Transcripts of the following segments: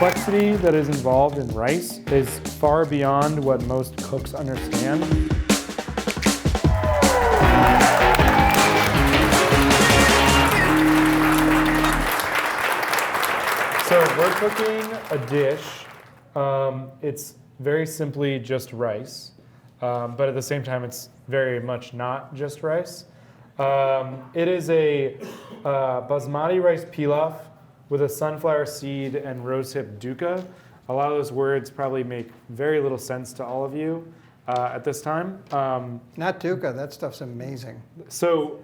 complexity that is involved in rice is far beyond what most cooks understand. So we're cooking a dish. It's very simply just rice, but at the same time, it's very much not just rice. It is a basmati rice pilaf with a sunflower seed and rosehip dukkha. A lot of those words probably make very little sense to all of you at this time. Not dukkha, that stuff's amazing. So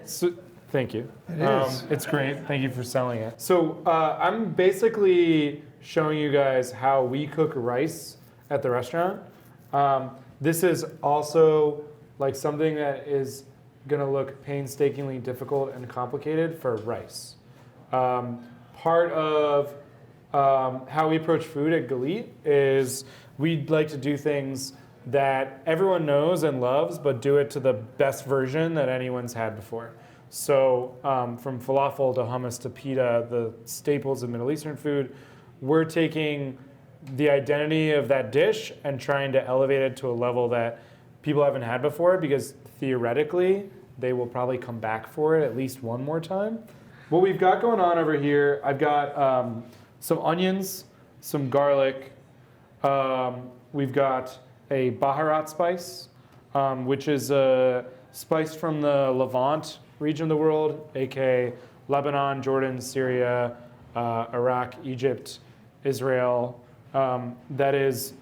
thank you. It is. It's great. Thank you for selling it. So I'm basically showing you guys how we cook rice at the restaurant. This is also like something that is going to look painstakingly difficult and complicated for rice. Part of how we approach food at Galit is we'd like to do things that everyone knows and loves, but do it to the best version that anyone's had before. So from falafel to hummus to pita, the staples of Middle Eastern food, we're taking the identity of that dish and trying to elevate it to a level that people haven't had before, because theoretically, they will probably come back for it at least one more time. What we've got going on over here, I've got some onions, some garlic. We've got a Baharat spice, which is a spice from the Levant region of the world, aka Lebanon, Jordan, Syria, Iraq, Egypt, Israel. That is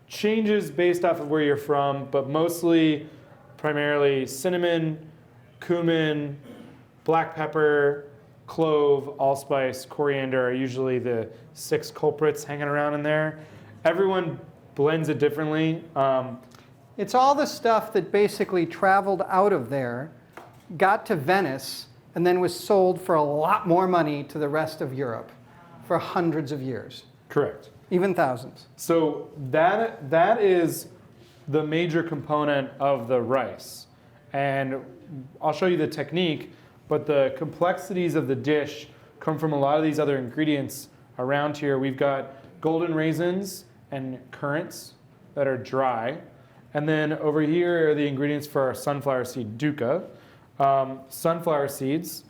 changes based off of where you're from, but mostly primarily cinnamon, cumin, black pepper, clove, allspice, coriander are usually the 6 culprits hanging around in there. Everyone blends it differently. It's all the stuff that basically traveled out of there, got to Venice, and then was sold for a lot more money to the rest of Europe for hundreds of years. Correct. Even thousands. So that is the major component of the rice. And I'll show you the technique, but the complexities of the dish come from a lot of these other ingredients around here. We've got golden raisins and currants that are dry. And then over here are the ingredients for our sunflower seed dukkha. Sunflower seeds.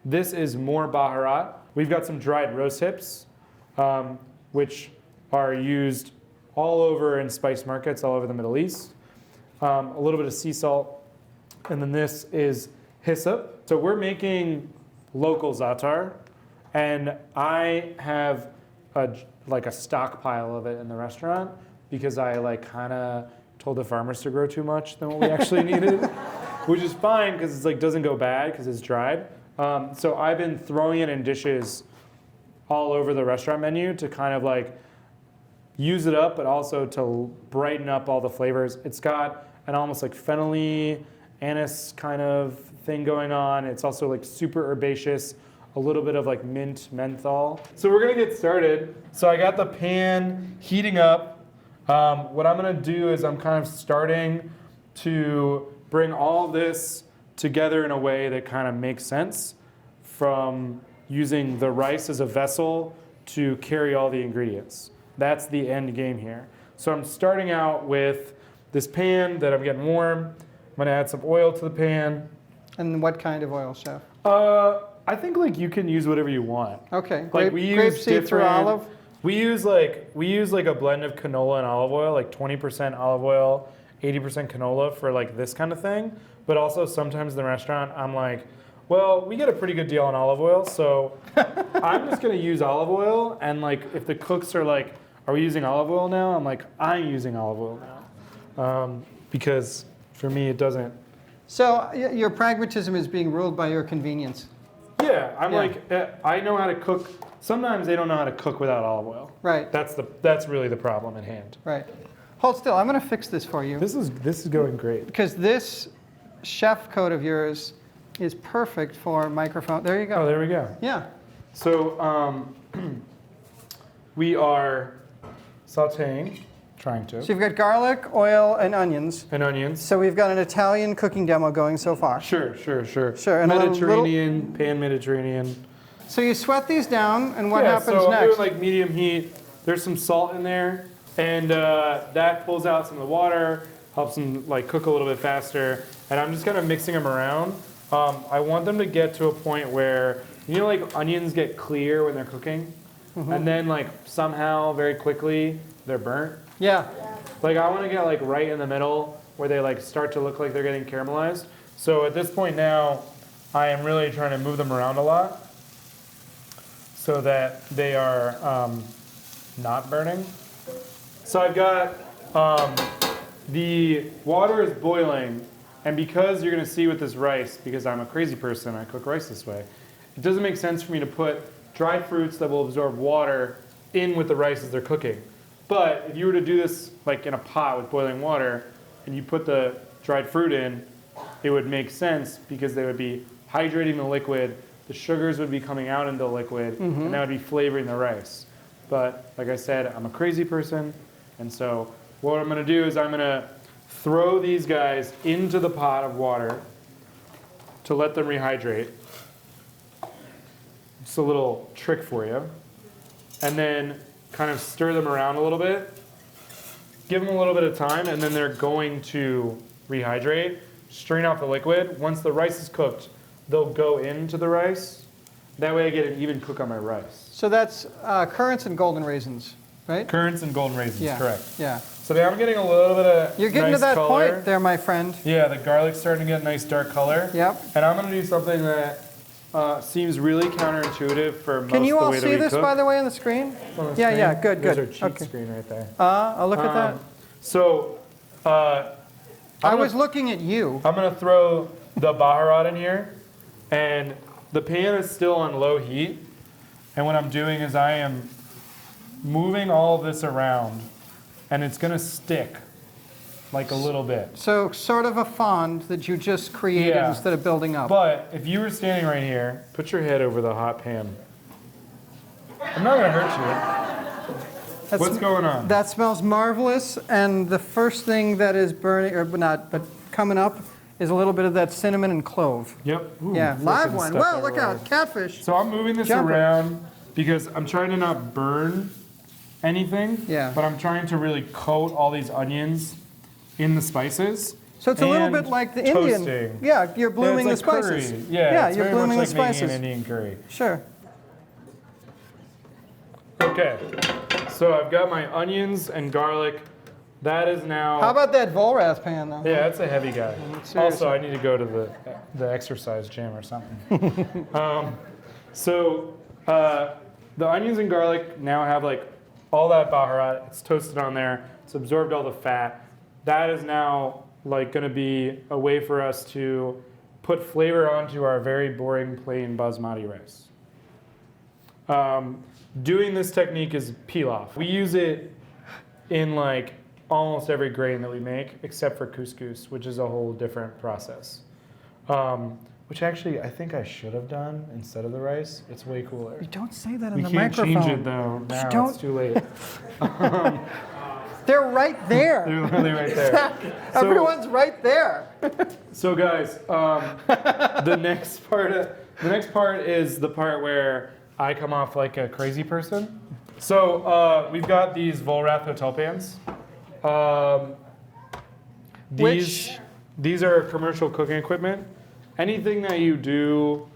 This is more Baharat. We've got some dried rose hips, which are used all over in spice markets all over the Middle East. A little bit of sea salt. And then this is hyssop. So we're making local za'atar, and I have a stockpile of it in the restaurant because I kind of told the farmers to grow too much than what we actually needed, which is fine because it's doesn't go bad because it's dried. So I've been throwing it in dishes all over the restaurant menu to kind of use it up, but also to brighten up all the flavors. It's got an almost fennel-y, anise kind of thing going on. It's also super herbaceous, a little bit of mint, menthol. So we're gonna get started. So I got the pan heating up. What I'm gonna do is I'm kind of starting to bring all this together in a way that kind of makes sense, from using the rice as a vessel to carry all the ingredients. That's the end game here. So I'm starting out with this pan that I'm getting warm. I'm gonna add some oil to the pan. And what kind of oil, chef? I think you can use whatever you want. Okay, Grapeseed through olive? We use a blend of canola and olive oil, 20% olive oil, 80% canola for this kind of thing. But also sometimes in the restaurant, I'm well, we get a pretty good deal on olive oil, so I'm just gonna use olive oil. And if the cooks are are we using olive oil now? I'm using olive oil now. Because for me, it doesn't. So your pragmatism is being ruled by your convenience. Yeah, I know how to cook. Sometimes they don't know how to cook without olive oil. Right. That's really the problem at hand. Right. Hold still. I'm going to fix this for you. This is going great. Because this chef coat of yours is perfect for microphone. There you go. Oh, there we go. Yeah. So we are sautéing, trying to. So you've got garlic, oil, and onions. And onions. So we've got an Italian cooking demo going so far. Sure. And Mediterranean, pan Mediterranean. So you sweat these down, and what happens so next? I'm doing medium heat. There's some salt in there, and that pulls out some of the water, helps them like cook a little bit faster. And I'm just kind of mixing them around. I want them to get to a point where, you know, like onions get clear when they're cooking, and then like somehow very quickly they're burnt. Yeah. Like I want to get like right in the middle where they like start to look like they're getting caramelized. So at this point now, I am really trying to move them around a lot so that they are not burning. So I've got the water is boiling, and because you're going to see with this rice, because I'm a crazy person, I cook rice this way, it doesn't make sense for me to put dried fruits that will absorb water in with the rice as they're cooking. But if you were to do this like in a pot with boiling water, and you put the dried fruit in, it would make sense because they would be hydrating the liquid, the sugars would be coming out into the liquid, and that would be flavoring the rice. But like I said, I'm a crazy person, and so what I'm going to do is I'm going to throw these guys into the pot of water to let them rehydrate. Just a little trick for you. And then kind of stir them around a little bit. Give them a little bit of time, and then they're going to rehydrate. Strain off the liquid. Once the rice is cooked, they'll go into the rice. That way I get an even cook on my rice. So that's currants and golden raisins, right? Currants and golden raisins, correct. Yeah. So now I'm getting a little bit of You're getting nice to that color. point there, my friend. Yeah, the garlic's starting to get a nice dark color. Yep. And I'm going to do something that seems really counterintuitive for most Can you of the all way that see we this, cook. by the way, on the screen? On the Yeah, screen. yeah, good, There's good. our cheat Okay. screen right there. I'll look at that. So I was looking at you. I'm going to throw the Vollrath in here, and the pan is still on low heat. And what I'm doing is I am moving all of this around, and it's going to stick like a little bit. So sort of a fond that you just created Yeah. instead of building up. But if you were standing right here, put your head over the hot pan. I'm not going to hurt you. What's going on? That smells marvelous, and the first thing that is burning, or not, but coming up, is a little bit of that cinnamon and clove. Yep. Ooh, Yeah, live frickin' one. stuff Well, look everywhere. out, catfish. So I'm moving this Jumping. around because I'm trying to not burn anything. Yeah. But I'm trying to really coat all these onions in the spices. So it's a little and bit like the Indian. toasting. Yeah, you're blooming Yeah, the it's like spices. curry. Yeah, it's you're very blooming much the like spices. making an Indian curry. Sure. Okay. So I've got my onions and garlic. That is now. How about that Vollrath pan, though? Yeah, that's a heavy guy. Seriously. Also, I need to go to the exercise gym or something. The onions and garlic now have like all that Vollrath. It's toasted on there. It's absorbed all the fat. That is now like going to be a way for us to put flavor onto our very boring plain basmati rice. Doing this technique is pilaf. We use it in like almost every grain that we make, except for couscous, which is a whole different process. Which actually I think I should have done instead of the rice. It's way cooler. You don't say that in We the can't microphone. change it though. Now don't- it's too late. They're right there. They're literally right there. Zach, everyone's right there. So guys, the next part is the part where I come off like a crazy person. So we've got these Vollrath hotel pans. These are commercial cooking equipment. Anything that you do,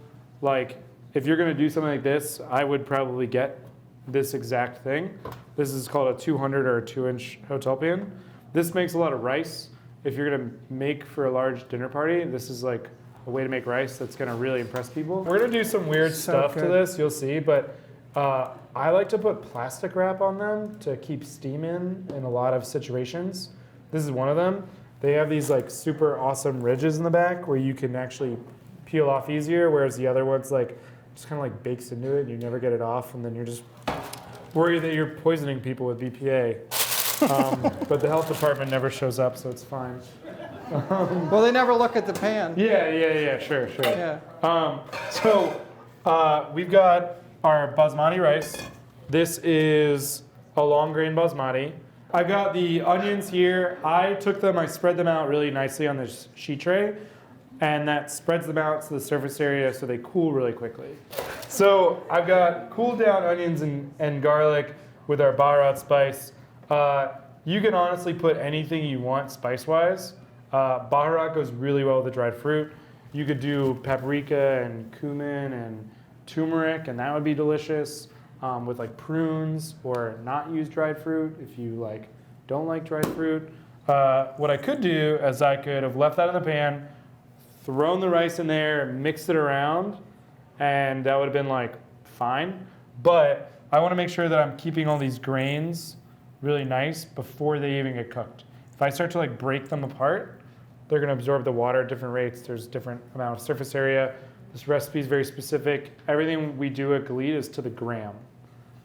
like if you're going to do something like this, I would probably get this exact thing. This is called a 200 or a 2-inch hotel pan. This makes a lot of rice. If you're going to make for a large dinner party, this is like a way to make rice that's going to really impress people. We're going to do some weird stuff to this, you'll see, but I like to put plastic wrap on them to keep steam in a lot of situations. This is one of them. They have these like super awesome ridges in the back where you can actually peel off easier, whereas the other one's like just kind of like bakes into it and you never get it off, and then you're just worried that you're poisoning people with BPA. But the health department never shows up, so it's fine. Well, they never look at the pan. Yeah, sure. Yeah. We've got our basmati rice. This is a long grain basmati. I got the onions here. I took them, I spread them out really nicely on this sheet tray, and that spreads them out to the surface area so they cool really quickly. So I've got cooled down onions and garlic. with our Vollrath spice. You can honestly put anything you want spice-wise. Vollrath goes really well with the dried fruit. You could do paprika and cumin and turmeric, and that would be delicious with like prunes, or not use dried fruit if you like don't like dried fruit. What I could do is I could have left that in the pan, thrown the rice in there, mixed it around, and that would have been like fine. But I want to make sure that I'm keeping all these grains really nice before they even get cooked. If I start to like break them apart, they're going to absorb the water at different rates. There's different amount of surface area. This recipe is very specific. Everything we do at Galite is to the gram.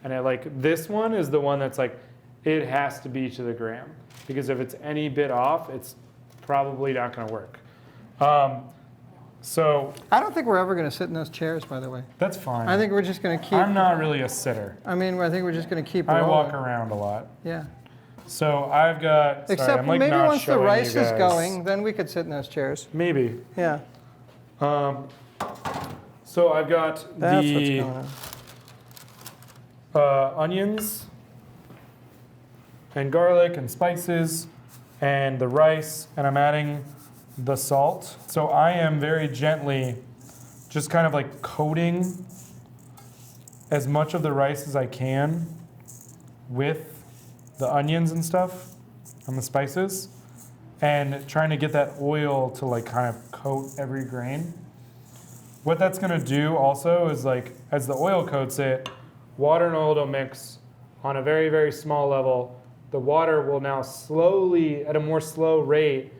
And this one is the one that's like, it has to be to the gram. Because if it's any bit off, it's probably not going to work. So I don't think we're ever going to sit in those chairs, by the way. that's fine. I think we're just going to keep. I'm not really a sitter. I mean, I think we're just going to keep. I rolling. walk around a lot. Yeah. So I've got. Except sorry, I'm like maybe not once the showing rice you is guys. going, then we could sit in those chairs. Maybe. Yeah. So I've got That's what's the going on. onions and garlic and spices and the rice, and I'm adding the salt. So I am very gently just kind of like coating as much of the rice as I can with the onions and stuff and the spices, and trying to get that oil to like kind of coat every grain. What that's gonna do also is like, as the oil coats it, water and oil don't mix on a very, very small level. The water will now slowly, at a more slow rate,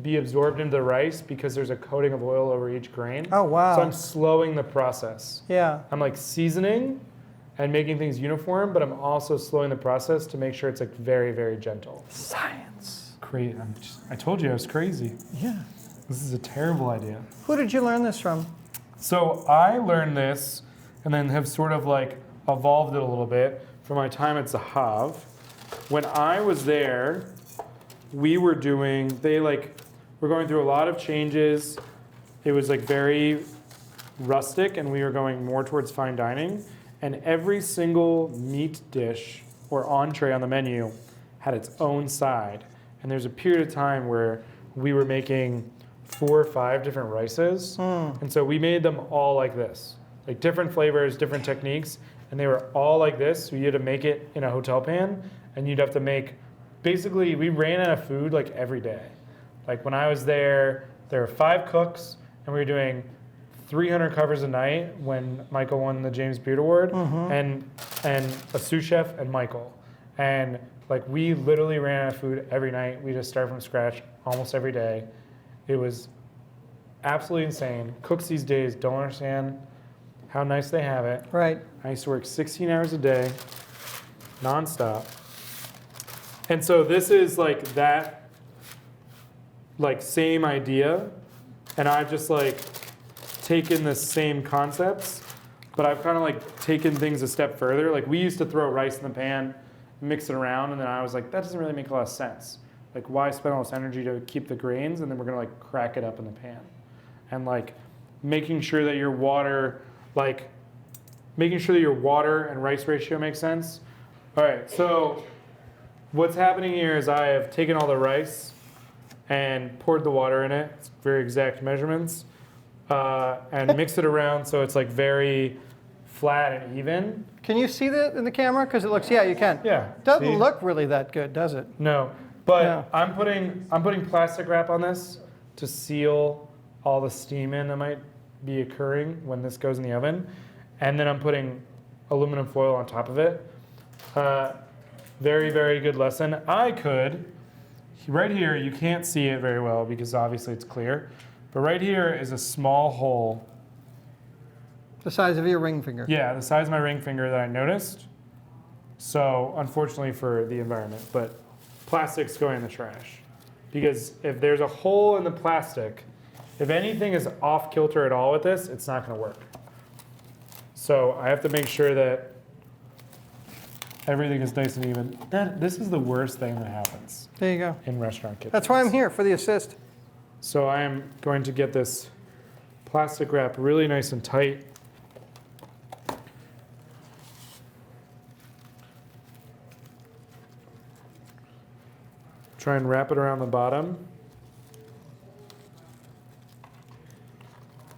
be absorbed into the rice because there's a coating of oil over each grain. Oh, wow. So I'm slowing the process. Yeah. I'm like seasoning and making things uniform, but I'm also slowing the process to make sure it's like very, very gentle. Science. Great. I told you I was crazy. Yeah. This is a terrible idea. Who did you learn this from? So I learned this and then have sort of like evolved it a little bit from my time at Zahav. When I was there, we were doing, we're going through a lot of changes. It was like very rustic, and we were going more towards fine dining. And every single meat dish or entree on the menu had its own side. And there's a period of time where we were making 4 or 5 different rices. And so we made them all like this, like different flavors, different techniques, and they were all like this. So you had to make it in a hotel pan, and you'd have to make, basically we ran out of food like every day. Like when I was there were 5 cooks, and we were doing 300 covers a night when Michael won the James Beard Award, and a sous chef and Michael. And like we literally ran out of food every night. We just started from scratch almost every day. It was absolutely insane. Cooks these days don't understand how nice they have it. Right. I used to work 16 hours a day, nonstop. And so this is like that, like same idea. And I've just like taken the same concepts, but I've kind of like taken things a step further. Like we used to throw rice in the pan, mix it around, and then I was like, that doesn't really make a lot of sense. Like why spend all this energy to keep the grains, and then we're gonna like crack it up in the pan. And like making sure that your water, and rice ratio makes sense. All right, so what's happening here is I have taken all the rice and poured the water in it. It's very exact measurements. And mixed it around so it's like very flat and even. Can you see that in the camera? Because it looks, yeah, you can. Yeah. Doesn't see? look really that good, does it? No, but Yeah. I'm putting plastic wrap on this to seal all the steam in that might be occurring when this goes in the oven, and then I'm putting aluminum foil on top of it. Very, very good lesson. I could, right here, you can't see it very well because obviously it's clear, but right here is a small hole. The size of your ring finger. Yeah, the size of my ring finger that I noticed. So unfortunately for the environment, but plastic's going in the trash. Because if there's a hole in the plastic, if anything is off kilter at all with this, it's not gonna work. So I have to make sure that everything is nice and even. This is the worst thing that happens There you go. in restaurant kitchens. That's why I'm here, for the assist. So I am going to get this plastic wrap really nice and tight. Try and wrap it around the bottom.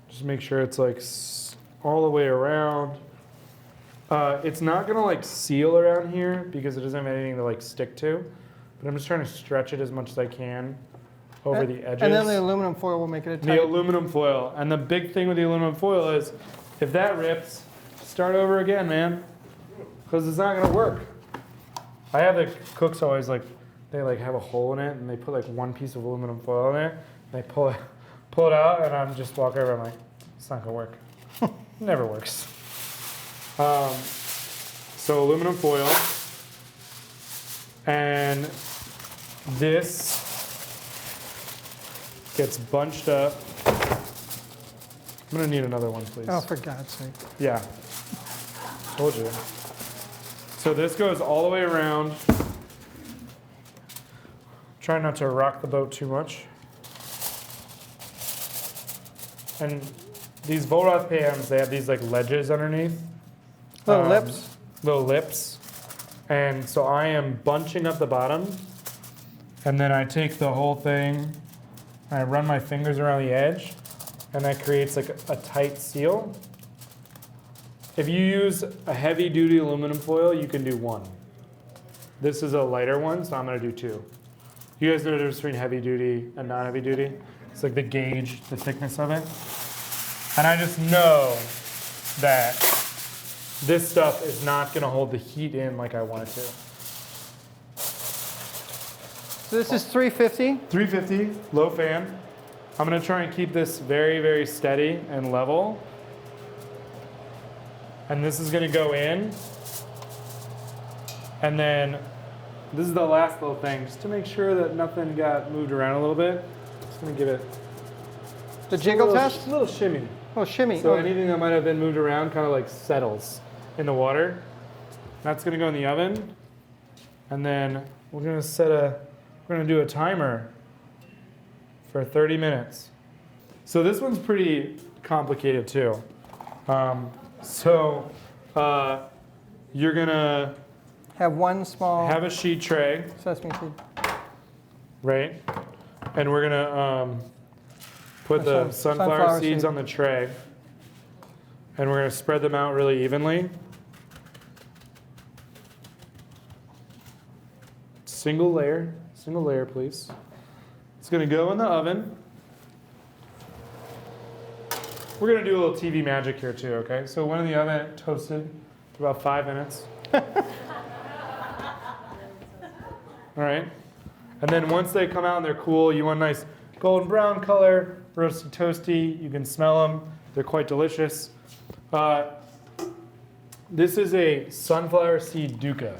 Just make sure it's like all the way around. It's not gonna like seal around here because it doesn't have anything to like stick to. But I'm just trying to stretch it as much as I can over the edges. And then the aluminum foil will make it a tight. The aluminum foil. And the big thing with the aluminum foil is if that rips, start over again, man. Because it's not gonna work. I have the cooks always like, they like have a hole in it and they put like one piece of aluminum foil in there. And they pull it out and I'm just walking over, I'm like, it's not gonna work. Never works. So aluminum foil. And this gets bunched up. I'm gonna need another one, please. Oh, for God's sake. Yeah, told you. So this goes all the way around. Try not to rock the boat too much. And these Vollrath pans, they have these like ledges underneath. Little lips. Little lips. And so I am bunching up the bottom, and then I take the whole thing, and I run my fingers around the edge, and that creates like a tight seal. If you use a heavy-duty aluminum foil, you can do one. This is a lighter one, so I'm gonna do two. You guys know the difference between heavy-duty and non-heavy-duty? It's like the gauge, the thickness of it. And I just know that this stuff is not going to hold the heat in like I want it to. So this is 350. 350, low fan. I'm going to try and keep this very, very steady and level. And this is going to go in. And then this is the last little thing, just to make sure that nothing got moved around a little bit. Just going to give it The jiggle test? a little shimmy. Oh, shimmy. So Oh. anything that might have been moved around kind of like settles in the water. That's gonna go in the oven. And then we're gonna do a timer for 30 minutes. So this one's pretty complicated too. You're gonna Have one small have a sheet tray, sesame seed. right? And we're gonna put the sunflower seeds on the tray. And we're gonna spread them out really evenly. Single layer, please. It's gonna go in the oven. We're gonna do a little TV magic here too, okay? So one in the oven, toasted for about 5 minutes. All right. And then once they come out and they're cool, you want a nice golden brown color, roasted toasty. You can smell them. They're quite delicious. This is a sunflower seed dukkha,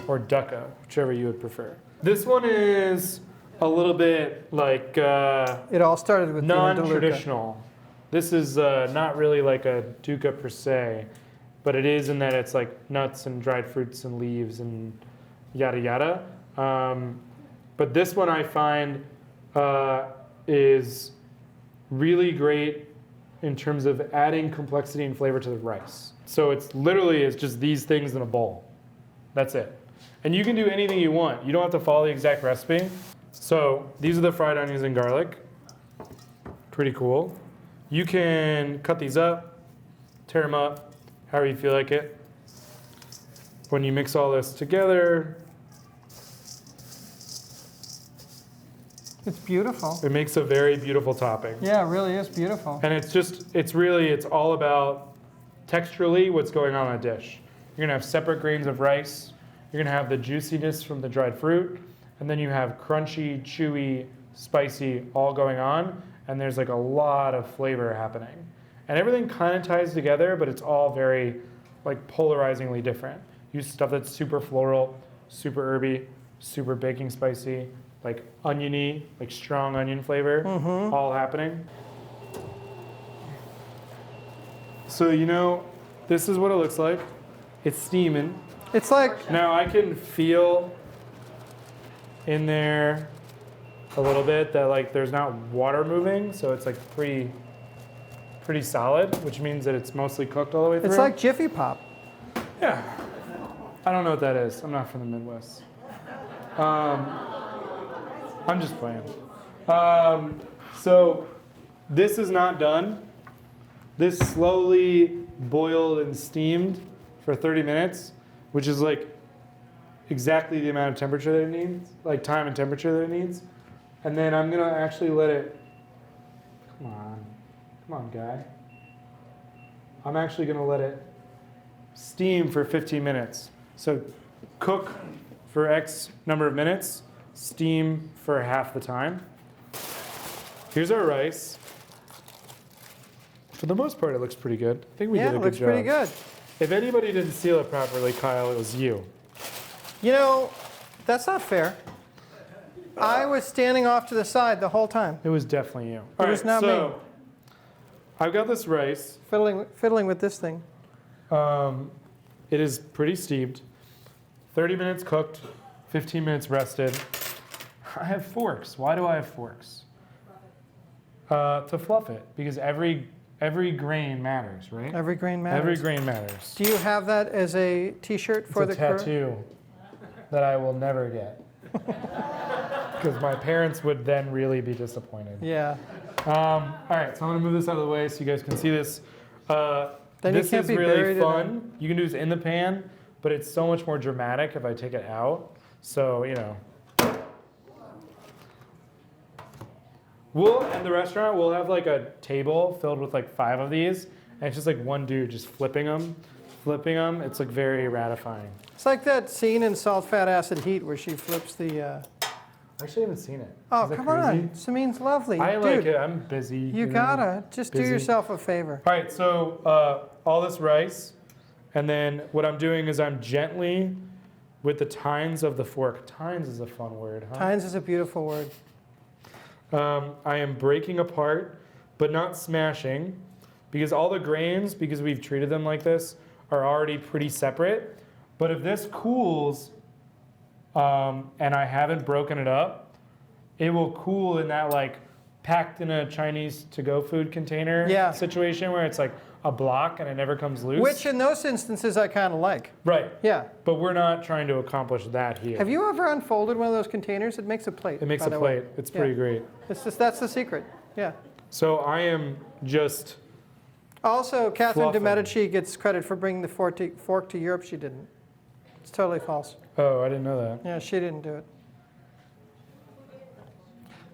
or dukkha, whichever you would prefer. This one is a little bit like It all started with non-traditional. This is not really like a dukkha per se, but it is in that it's like nuts and dried fruits and leaves and yada yada. But this one I find is really great in terms of adding complexity and flavor to the rice. So it's just these things in a bowl. That's it. And you can do anything you want. You don't have to follow the exact recipe. So these are the fried onions and garlic. Pretty cool. You can cut these up, tear them up, however you feel like it. When you mix all this together, It's beautiful. it makes a very beautiful topping. Yeah, it really is beautiful. And it's all about texturally what's going on in a dish. You're gonna have separate grains of rice. You're gonna have the juiciness from the dried fruit. And then you have crunchy, chewy, spicy all going on. And there's like a lot of flavor happening. And everything kind of ties together, but it's all very like polarizingly different. Use stuff that's super floral, super herby, super baking spicy, like oniony, like strong onion flavor, all happening. So this is what it looks like. It's steaming. It's like, Now I can feel in there a little bit that like there's not water moving, so it's like pretty solid, which means that it's mostly cooked all the way through. it's like Jiffy Pop. Yeah. I don't know what that is. I'm not from the Midwest. I'm just playing. So this is not done. This slowly boiled and steamed for 30 minutes, which is like exactly the amount of temperature that it needs, like time and temperature that it needs. And then I'm gonna actually let it, come on guy. I'm actually gonna let it steam for 15 minutes. So cook for X number of minutes, steam for half the time. Here's our rice. For the most part, it looks pretty good. I think we did a good job. Yeah, it looks pretty good. If anybody didn't seal it properly, Kyle, it was you. You know, that's not fair. I was standing off to the side the whole time. It was definitely you. It was not me. I've got this rice. Fiddling with this thing. It is pretty steamed. 30 minutes cooked, 15 minutes rested. I have forks. Why do I have forks? To fluff it, because every grain matters, right? Every grain matters. Every grain matters. Do you have that as a T-shirt for the crew? It's a tattoo that I will never get. Because my parents would then really be disappointed. Yeah. All right, so I'm gonna move this out of the way so you guys can see this. Then this you can't is be really buried fun. You can do this in the pan, but it's so much more dramatic if I take it out. So, you know. In the restaurant, we'll have like a table filled with like 5 of these, and it's just like one dude just flipping them. It's like very ratifying. It's like that scene in Salt, Fat, Acid, Heat where she flips the... I actually haven't seen it. Oh, Is that come crazy? on. Samin's lovely. I Dude, like it. I'm busy. You know, gotta. Just do busy. yourself a favor. All right, so all this rice, and then what I'm doing is I'm gently, with the tines of the fork. Tines is a fun word, huh? Tines is a beautiful word. I am breaking apart, but not smashing, because all the grains, because we've treated them like this, are already pretty separate. But if this cools, and I haven't broken it up, it will cool in that like packed in a Chinese to-go food container situation where it's like a block and it never comes loose. Which in those instances I kind of like. Right. Yeah. But we're not trying to accomplish that here. Have you ever unfolded one of those containers? It makes a plate. It makes by a the plate. way. It's pretty great. It's just, that's the secret. Yeah. So I am just Also, Catherine de Fluffing. Medici gets credit for bringing the fork to Europe. She didn't. It's totally false. Oh, I didn't know that. Yeah, she didn't do it.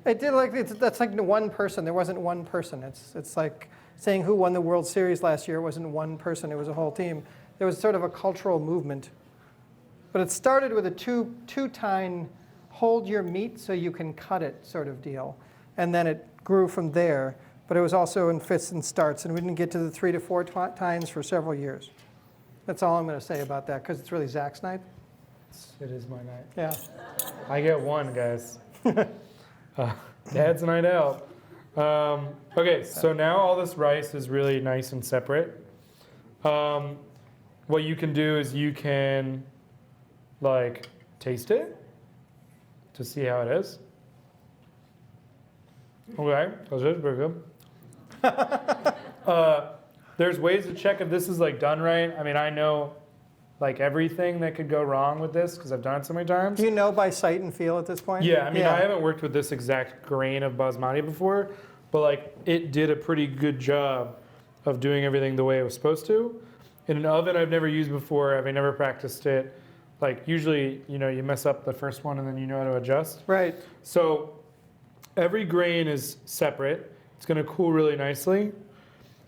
It did like that's like one person. There wasn't one person. It's like saying who won the World Series last year. It wasn't one person. It was a whole team. There was sort of a cultural movement. But it started with a two-tine hold your meat so you can cut it sort of deal. And then it grew from there. But it was also in fits and starts. And we didn't get to the 3 to 4 tines for several years. That's all I'm going to say about that because it's really Zach's night. It is my night. Yeah. I get one, guys. Dad's night out. Okay, so now all this rice is really nice and separate. What you can do is you can like taste it to see how it is. Okay, that's it, pretty good. There's ways to check if this is like done right. I mean, I know like everything that could go wrong with this because I've done it so many times. Do you know by sight and feel at this point? Yeah, I mean, I haven't worked with this exact grain of basmati before, but like it did a pretty good job of doing everything the way it was supposed to. In an oven I've never used before, I've never practiced it. Like usually, you know, you mess up the first one and then you know how to adjust. Right. So every grain is separate. It's going to cool really nicely.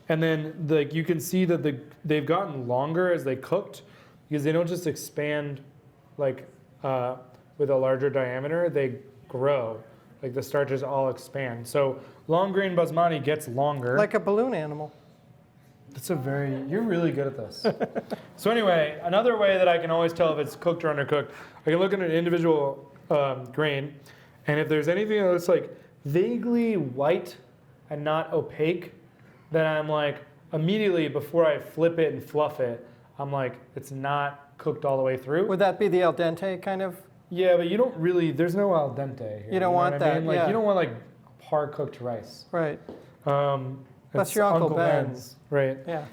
And then like you can see that they've gotten longer as they cooked because they don't just expand like with a larger diameter, they grow. Like the starches all expand. So long grain basmati gets longer. Like a balloon animal. You're really good at this. So anyway, another way that I can always tell if it's cooked or undercooked, I can look at an individual grain, and if there's anything that's like vaguely white and not opaque, then I'm like, immediately before I flip it and fluff it, I'm like, it's not cooked all the way through. Would that be the al dente kind of? Yeah, but you don't really, there's no al dente here. You don't want what that, I mean? Like, yeah. you don't want like hard cooked rice. Right. That's your Uncle Ben's. Right. Yeah.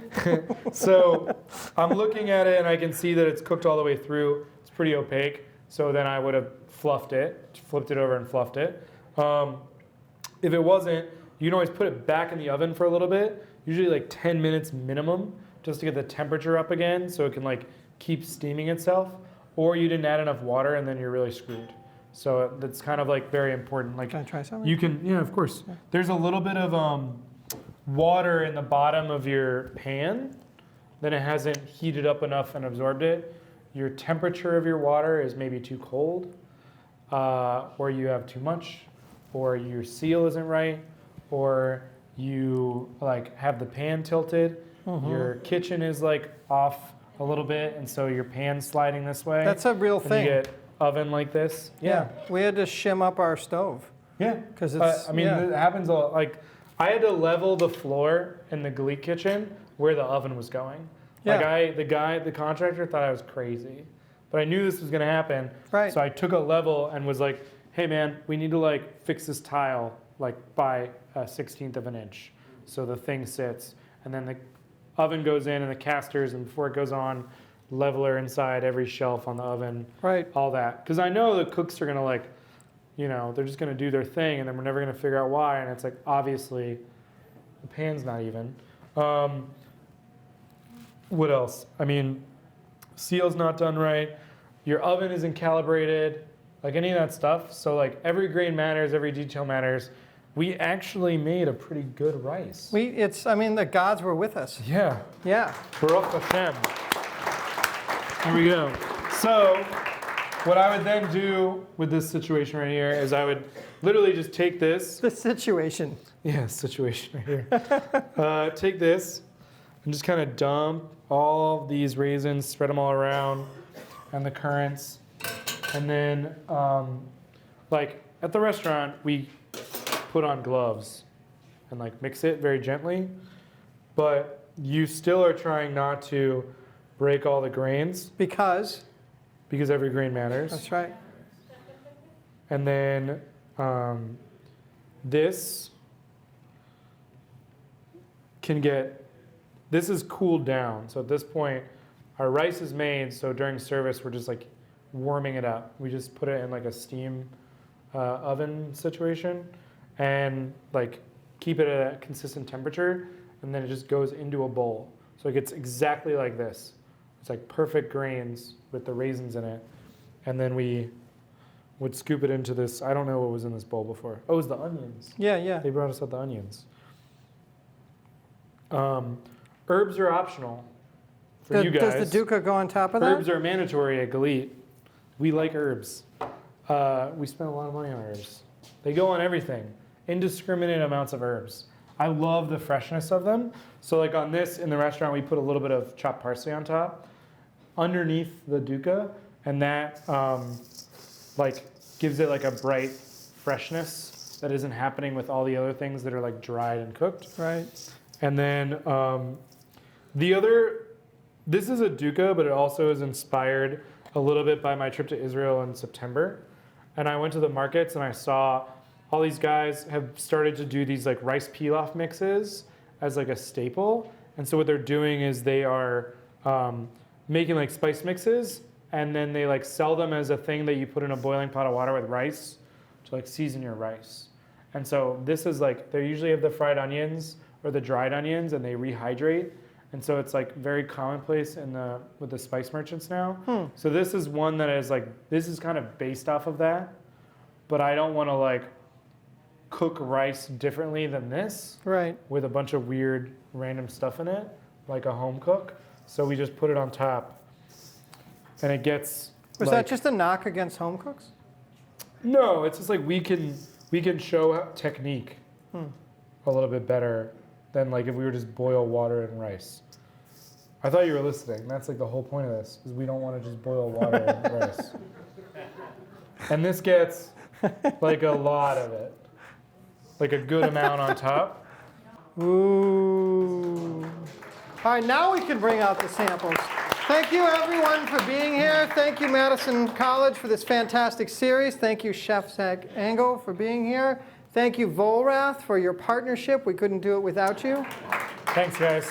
So I'm looking at it and I can see that it's cooked all the way through. It's pretty opaque. So then I would have fluffed it, flipped it over and fluffed it. If it wasn't, you can always put it back in the oven for a little bit, usually like 10 minutes minimum, just to get the temperature up again so it can like keep steaming itself. Or you didn't add enough water and then you're really screwed. So that's kind of like very important. Like, Can I try something? you can, yeah, of course. There's a little bit of water in the bottom of your pan, then it hasn't heated up enough and absorbed it. Your temperature of your water is maybe too cold, or you have too much, or your seal isn't right, or you like have the pan tilted. Your kitchen is like off a little bit, and so your pan's sliding this way. That's a real and thing. You get oven like this. Yeah, we had to shim up our stove. Yeah, because it's. I mean, it happens a lot. Like, I had to level the floor in the Galit kitchen where the oven was going. Yeah. Like the contractor thought I was crazy, but I knew this was gonna happen. Right. So I took a level and was like, "Hey man, we need to like fix this tile like by a 1/16 of an inch, so the thing sits." And then the oven goes in and the casters, and before it goes on, leveler inside every shelf on the oven. Right. All that, because I know the cooks are gonna like, you know, they're just gonna do their thing, and then we're never gonna figure out why. And it's like, obviously, the pan's not even. What else? I mean, seal's not done right. Your oven isn't calibrated, like any of that stuff. So like every grain matters, every detail matters. We actually made a pretty good rice. I mean, the gods were with us. Yeah. Yeah. Baruch Hashem. Here we go. So what I would then do with this situation right here is I would literally just take this. The situation. Yeah, situation right here. Take this and just kind of dump all these raisins, spread them all around, and the currants. And then, like at the restaurant, we put on gloves and like mix it very gently. But you still are trying not to break all the grains. Because every grain matters. That's right. And then this is cooled down. So at this point, our rice is made. So during service, we're just like warming it up. We just put it in like a steam oven situation and like keep it at a consistent temperature. And then it just goes into a bowl. So it gets exactly like this. It's like perfect grains with the raisins in it. And then we would scoop it into this. I don't know what was in this bowl before. Oh, it was the onions. Yeah, yeah. They brought us out the onions. Herbs are optional for you guys. Does the dukkha go on top of that? Herbs are mandatory at Galit. We like herbs. We spend a lot of money on herbs. They go on everything. Indiscriminate amounts of herbs. I love the freshness of them. So like on this in the restaurant, we put a little bit of chopped parsley on top, underneath the dukkha, and that like gives it like a bright freshness that isn't happening with all the other things that are like dried and cooked. Right. And then this is a dukkha, but it also is inspired a little bit by my trip to Israel in September. And I went to the markets and I saw all these guys have started to do these like rice pilaf mixes as like a staple. And so what they're doing is they are making like spice mixes, and then they like sell them as a thing that you put in a boiling pot of water with rice to like season your rice. And so this is like, they usually have the fried onions or the dried onions and they rehydrate. And so it's like very commonplace with the spice merchants now. So this is one that is like, this is kind of based off of that, but I don't want to like cook rice differently than this. Right. With a bunch of weird random stuff in it, like a home cook. So we just put it on top and it gets. Was that just a knock against home cooks? No, it's just like we can show technique a little bit better than like if we were just boil water and rice. I thought you were listening. That's like the whole point of this, is we don't want to just boil water and rice. And this gets like a lot of it. Like a good amount on top. Ooh. All right, now we can bring out the samples. Thank you, everyone, for being here. Thank you, Madison College, for this fantastic series. Thank you, Chef Zach Engel, for being here. Thank you, Vollrath, for your partnership. We couldn't do it without you. Thanks, guys.